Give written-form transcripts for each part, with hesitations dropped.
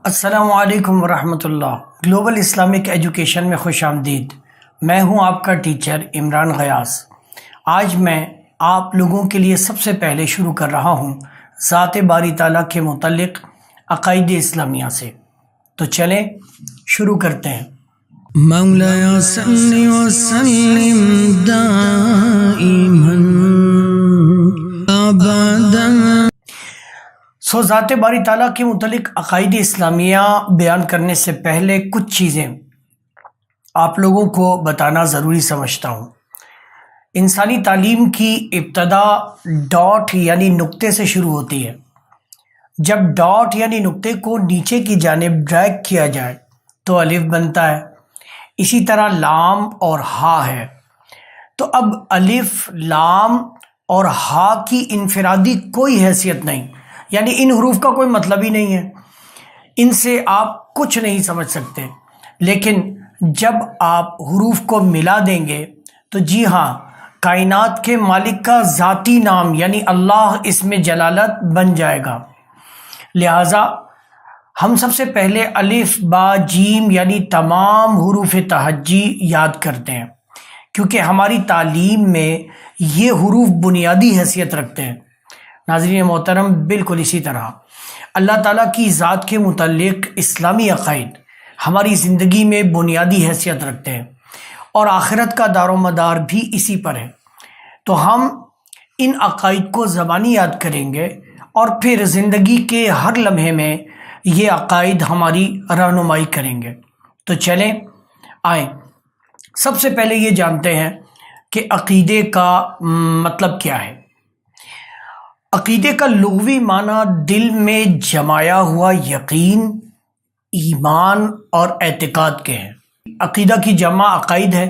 السلام علیکم ورحمۃ اللہ۔ گلوبل اسلامک ایجوکیشن میں خوش آمدید۔ میں ہوں آپ کا ٹیچر عمران غیاث۔ آج میں آپ لوگوں کے لیے سب سے پہلے شروع کر رہا ہوں ذات باری تعالیٰ کے متعلق عقائد اسلامیہ سے۔ تو چلیں شروع کرتے ہیں۔ مولایا صلی وسلم دائما ابدا۔ ذات باری تعالیٰ کے متعلق عقائد اسلامیہ بیان کرنے سے پہلے کچھ چیزیں آپ لوگوں کو بتانا ضروری سمجھتا ہوں۔ انسانی تعلیم کی ابتدا ڈاٹ یعنی نقطے سے شروع ہوتی ہے۔ جب ڈاٹ یعنی نقطے کو نیچے کی جانب ڈریگ کیا جائے تو الف بنتا ہے، اسی طرح لام اور ہا ہے۔ تو اب الف، لام اور ہا کی انفرادی کوئی حیثیت نہیں، یعنی ان حروف کا کوئی مطلب ہی نہیں ہے، ان سے آپ کچھ نہیں سمجھ سکتے۔ لیکن جب آپ حروف کو ملا دیں گے تو جی ہاں، کائنات کے مالک کا ذاتی نام یعنی اللہ اس میں جلالت بن جائے گا۔ لہٰذا ہم سب سے پہلے الف، با، جیم یعنی تمام حروف تہجی یاد کرتے ہیں، کیونکہ ہماری تعلیم میں یہ حروف بنیادی حیثیت رکھتے ہیں۔ ناظرین محترم، بالکل اسی طرح اللہ تعالیٰ کی ذات کے متعلق اسلامی عقائد ہماری زندگی میں بنیادی حیثیت رکھتے ہیں، اور آخرت کا دار و مدار بھی اسی پر ہے۔ تو ہم ان عقائد کو زبانی یاد کریں گے اور پھر زندگی کے ہر لمحے میں یہ عقائد ہماری رہنمائی کریں گے۔ تو چلیں آئیں، سب سے پہلے یہ جانتے ہیں کہ عقیدے کا مطلب کیا ہے۔ عقیدے کا لغوی معنی دل میں جمایا ہوا یقین، ایمان اور اعتقاد کے ہیں۔ عقیدہ کی جمع عقائد ہے۔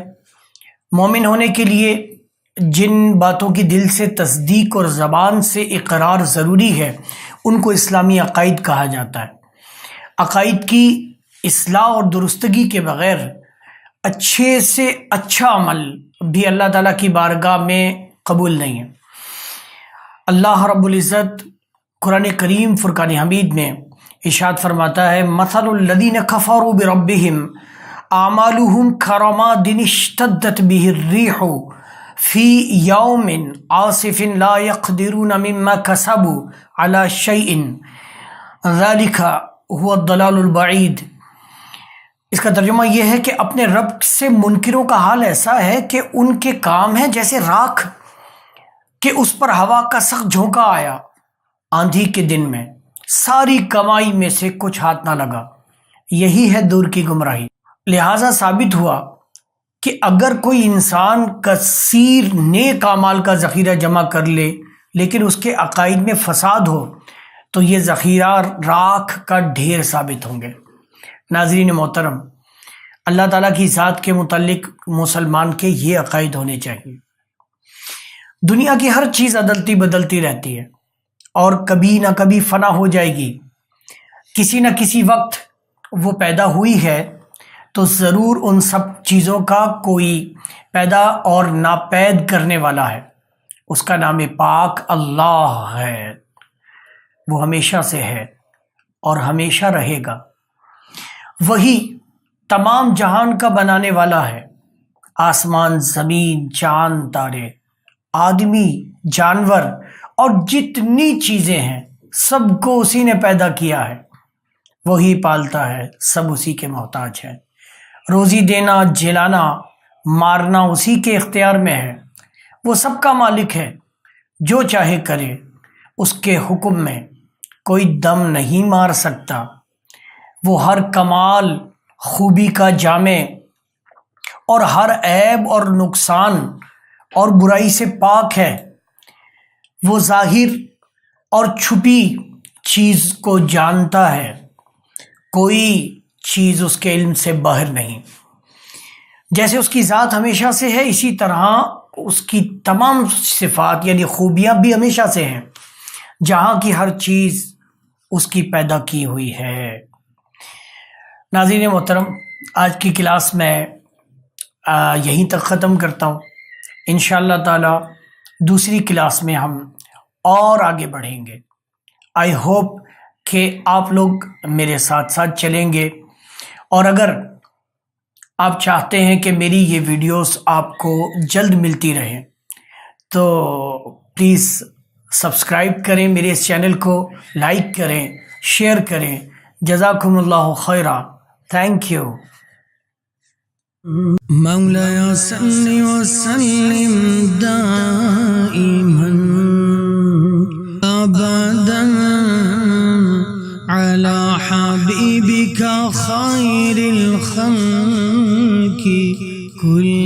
مومن ہونے کے لیے جن باتوں کی دل سے تصدیق اور زبان سے اقرار ضروری ہے ان کو اسلامی عقائد کہا جاتا ہے۔ عقائد کی اصلاح اور درستگی کے بغیر اچھے سے اچھا عمل بھی اللہ تعالیٰ کی بارگاہ میں قبول نہیں ہے۔ اللہ رب العزت قرآن کریم فرقان حمید میں ارشاد فرماتا ہے، مثل الذین کفروا بربہم اعمالهم کرماد اشتدت به الريح فی یوم عاصف لا يقدرون مما کسبوا على شیء ذلک هو الضلال البعید۔ اس کا ترجمہ یہ ہے کہ اپنے رب سے منکروں کا حال ایسا ہے کہ ان کے کام ہیں جیسے راکھ کہ اس پر ہوا کا سخت جھونکا آیا آندھی کے دن میں، ساری کمائی میں سے کچھ ہاتھ نہ لگا۔ یہی ہے دور کی گمراہی۔ لہٰذا ثابت ہوا کہ اگر کوئی انسان کثیر نیک اعمال کا ذخیرہ جمع کر لے لیکن اس کے عقائد میں فساد ہو تو یہ ذخیرہ راکھ کا ڈھیر ثابت ہوں گے۔ ناظرین محترم، اللہ تعالیٰ کی ذات کے متعلق مسلمان کے یہ عقائد ہونے چاہیے۔ دنیا کی ہر چیز عدلتی بدلتی رہتی ہے اور کبھی نہ کبھی فنا ہو جائے گی۔ کسی نہ کسی وقت وہ پیدا ہوئی ہے تو ضرور ان سب چیزوں کا کوئی پیدا اور ناپید کرنے والا ہے۔ اس کا نام پاک اللہ ہے، وہ ہمیشہ سے ہے اور ہمیشہ رہے گا۔ وہی تمام جہان کا بنانے والا ہے۔ آسمان، زمین، چاند، تارے، آدمی، جانور اور جتنی چیزیں ہیں سب کو اسی نے پیدا کیا ہے۔ وہی پالتا ہے، سب اسی کے محتاج ہیں۔ روزی دینا، جلانا، مارنا اسی کے اختیار میں ہے۔ وہ سب کا مالک ہے، جو چاہے کرے، اس کے حکم میں کوئی دم نہیں مار سکتا۔ وہ ہر کمال خوبی کا جامع اور ہر عیب اور نقصان اور برائی سے پاک ہے۔ وہ ظاہر اور چھپی چیز کو جانتا ہے، کوئی چیز اس کے علم سے باہر نہیں۔ جیسے اس کی ذات ہمیشہ سے ہے، اسی طرح اس کی تمام صفات یعنی خوبیاں بھی ہمیشہ سے ہیں۔ جہاں کی ہر چیز اس کی پیدا کی ہوئی ہے۔ ناظرین محترم، آج کی کلاس میں یہیں تک ختم کرتا ہوں۔ انشاءاللہ تعالی دوسری کلاس میں ہم اور آگے بڑھیں گے۔ آئی ہوپ کہ آپ لوگ میرے ساتھ ساتھ چلیں گے، اور اگر آپ چاہتے ہیں کہ میری یہ ویڈیوز آپ کو جلد ملتی رہیں تو پلیز سبسکرائب کریں، میرے اس چینل کو لائک کریں، شیئر کریں۔ جزاکم اللہ خیرہ، تھینک یو۔ مولاي صل وسلم دائما أبدا على حبيبك خير الخلق كل